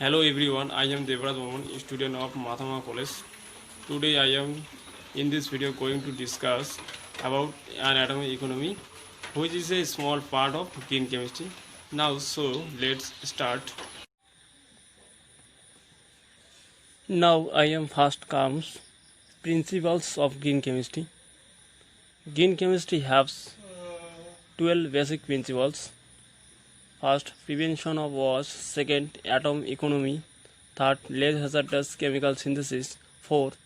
Hello everyone, I am Devraj Mohan, student of Mathama College. Today I am in this video going to discuss about an atomic economy, which is a small part of green chemistry. Let's start. Now I am first comes principles of green chemistry. Green chemistry has 12 basic principles. First, prevention of wars. Second, atom economy. Third, less hazardous chemical synthesis. Fourth,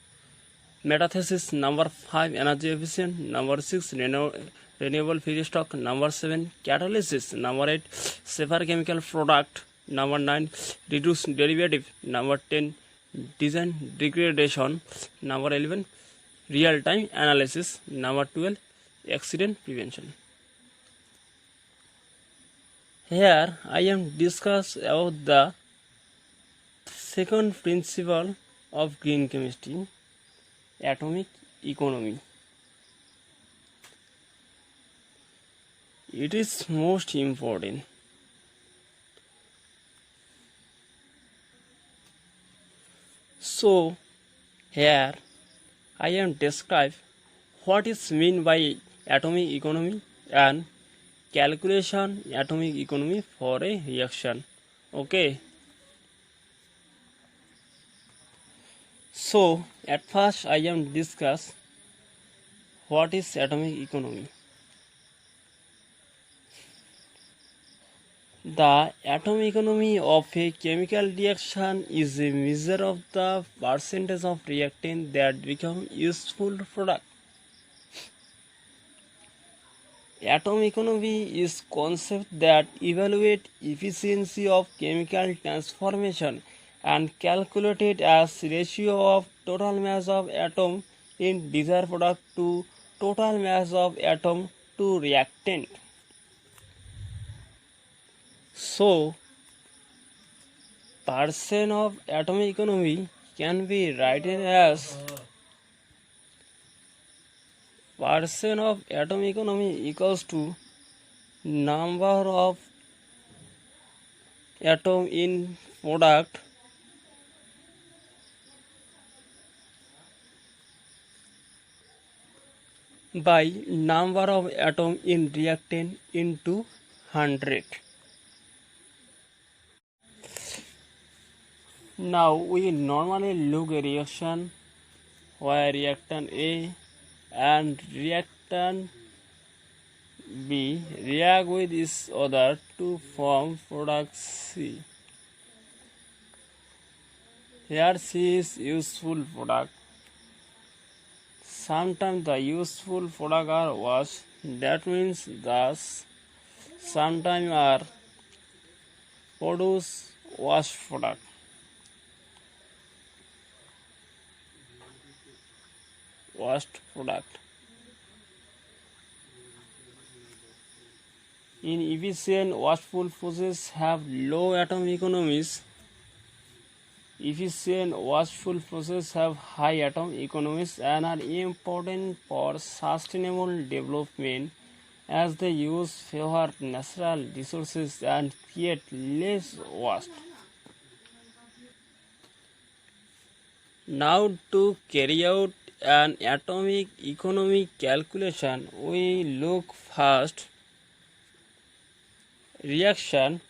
metathesis. Number 5, energy efficient. Number 6, renewable feedstock. Number 7, catalysis. Number 8, safer chemical product. Number 9, reduce derivative. Number 10, design degradation. Number 11, real time analysis. Number 12, accident prevention. Here I am discuss about the second principle of green chemistry, atomic economy. It is most important. So here I am describe what is mean by atomic economy and calculation atomic economy for a reaction. Okay. So at first I am discuss what is atomic economy. The atomic economy of a chemical reaction is a measure of the percentage of reactant that become useful product. Atom economy is concept that evaluate efficiency of chemical transformation and calculated as ratio of total mass of atom in desired product to total mass of atom to reactant. So, percent of atomic economy can be written as percent of atomic economy equals to number of atom in product by number of atom in reactant into 100. Now we normally look a reaction where reactant A and reactant B react with each other to form product C. Here C is useful product. Sometimes the useful product are waste. That means thus sometimes are produce waste product. Waste product. Inefficient wasteful process have low atom economies. Efficient wasteful process have high atom economies and are important for sustainable development as they use fewer natural resources and create less waste. Now to carry out an atomic economy calculation, we look first reaction,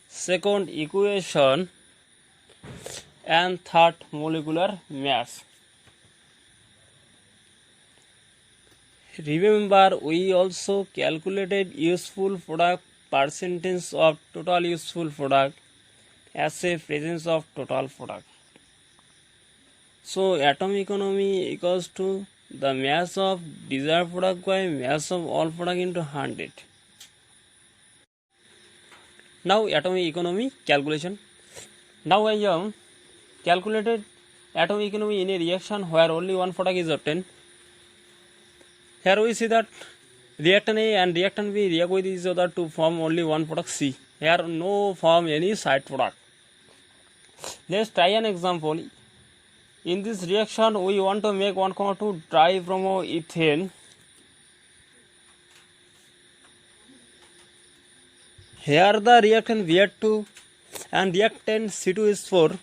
second equation, and third molecular mass. Remember, we also calculated useful product percentage of total useful product as a presence of total product. So atom economy equals to the mass of desired product by mass of all product into 100. Now atomic economy calculation. Now I am calculated atomic economy in a reaction where only one product is obtained. Here we see that reactant A and reactant B react with each other to form only one product C. Here no form any side product. Let's try an example. In this reaction, we want to make 1,2 dibromoethane. Here the reactant Vr2 and reactant C2H4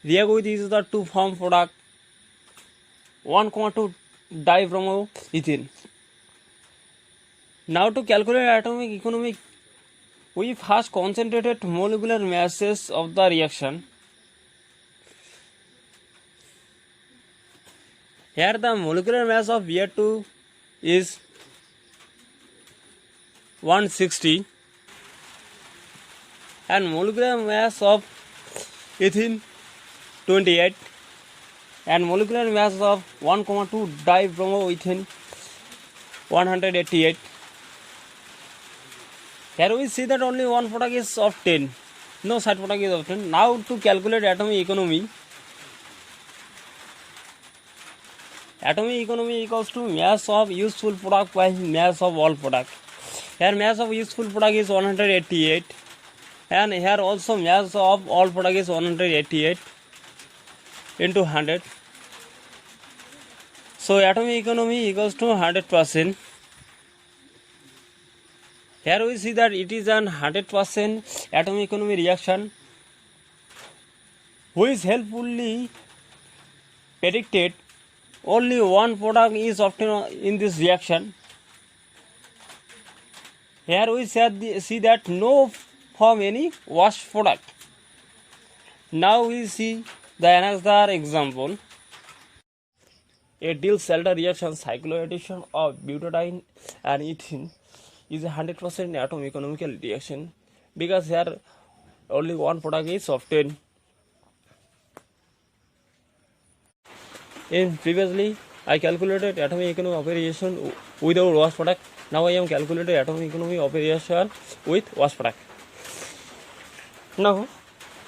react with each other to form product 1,2 dibromoethene. Now to calculate atomic economic, we first concentrated molecular masses of the reaction. Here the molecular mass of Vr2 is 160 and molecular mass of ethene 28 and molecular mass of 1,2 dibromoethane 188. Here we see that only one product is of 10, no side product is of 10. Now to calculate atomic economy equals to mass of useful product by mass of all product. Here mass of useful product is 188 and here also mass of all product is 188 into 100. So atomic economy equals to 100%. Here we see that it is an 100% atomic economy reaction which helpfully predicted only one product is obtained in this reaction. Here we see that no form any waste product. Now we see the another example. A Diels-Alder reaction cycloaddition of butadiene and ethene is a 100% atom economical reaction because here only one product is obtained. In previously I calculated atomic economy of a reaction without waste product. Now I am calculating atomic economy of a reaction with waste product. Now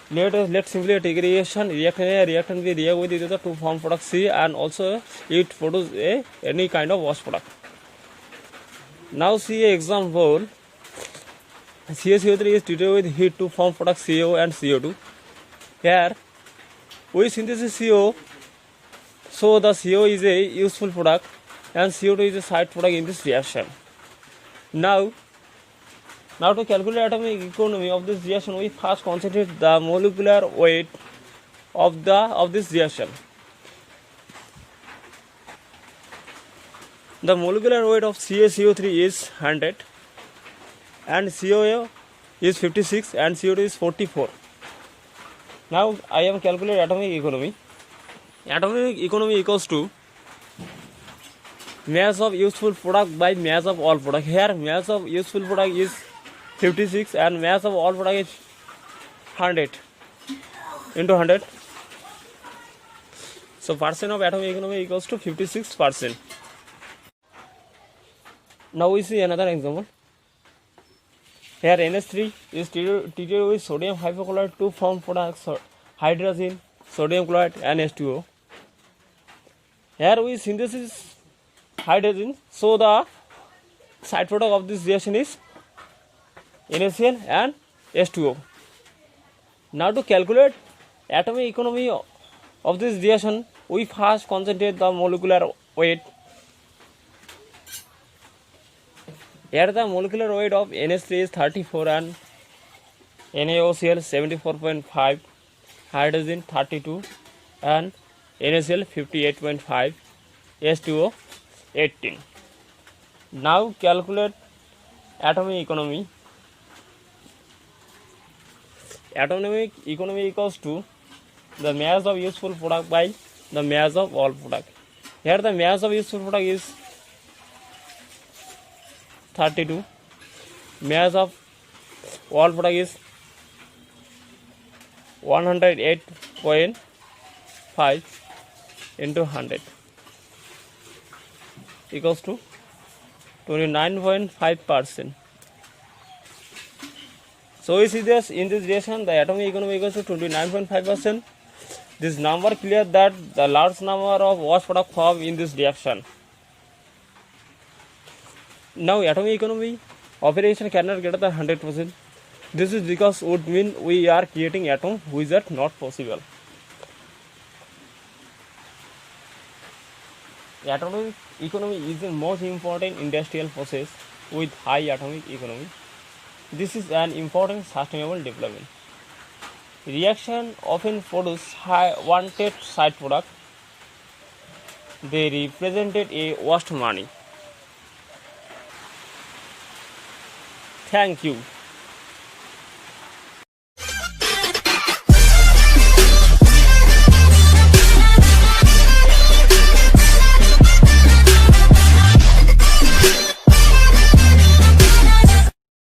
let's simply take a reaction. Reactant A, reactant B react with each other to form product C and also it produce any kind of waste product. Now see a example. CaCO3 is treated with heat to form product CO and CO2. Here we synthesis CO, so the CO is a useful product and CO2 is a side product in this reaction. Now to calculate atomic economy of this reaction, we first concentrate the molecular weight of this reaction. The molecular weight of CaCO3 is 100 and COA is 56 and CO2 is 44. Now I am calculating atomic economy. Atomic economy equals to mass of useful product by mass of all product. Here mass of useful product is 56 and mass of all product is 100 into 100. So percent of atomic economy equals to 56%. Now we see another example. Here NH3 is treated with sodium hypochlorite to form products hydrogen, sodium chloride and H2O. Here we synthesis hydrogen, so the side product of this reaction is NaCl and H2O. Now to calculate atomic economy of this reaction, we first concentrate the molecular weight. Here the molecular weight of NH3 is 34 and NaOCl 74.5, hydrogen 32 and NaCl 58.5, H2O 18. Now calculate atomic economy. Atomic economy equals to the mass of useful product by the mass of all product. Here the mass of useful product is 32, mass of all product is 108.5 into 100 equals to 29.5%. So we see this in this reaction the atomic economy equals to 29.5%. This number clear that the large number of waste product formed in this reaction. Now atomic economy operation cannot get the 100%. This is because would mean we are creating atom which are not possible. Atomic economy is the most important industrial process with high atomic economy. This is an important sustainable development. Reaction often produce high wanted side product. They represented a waste money. Thank you.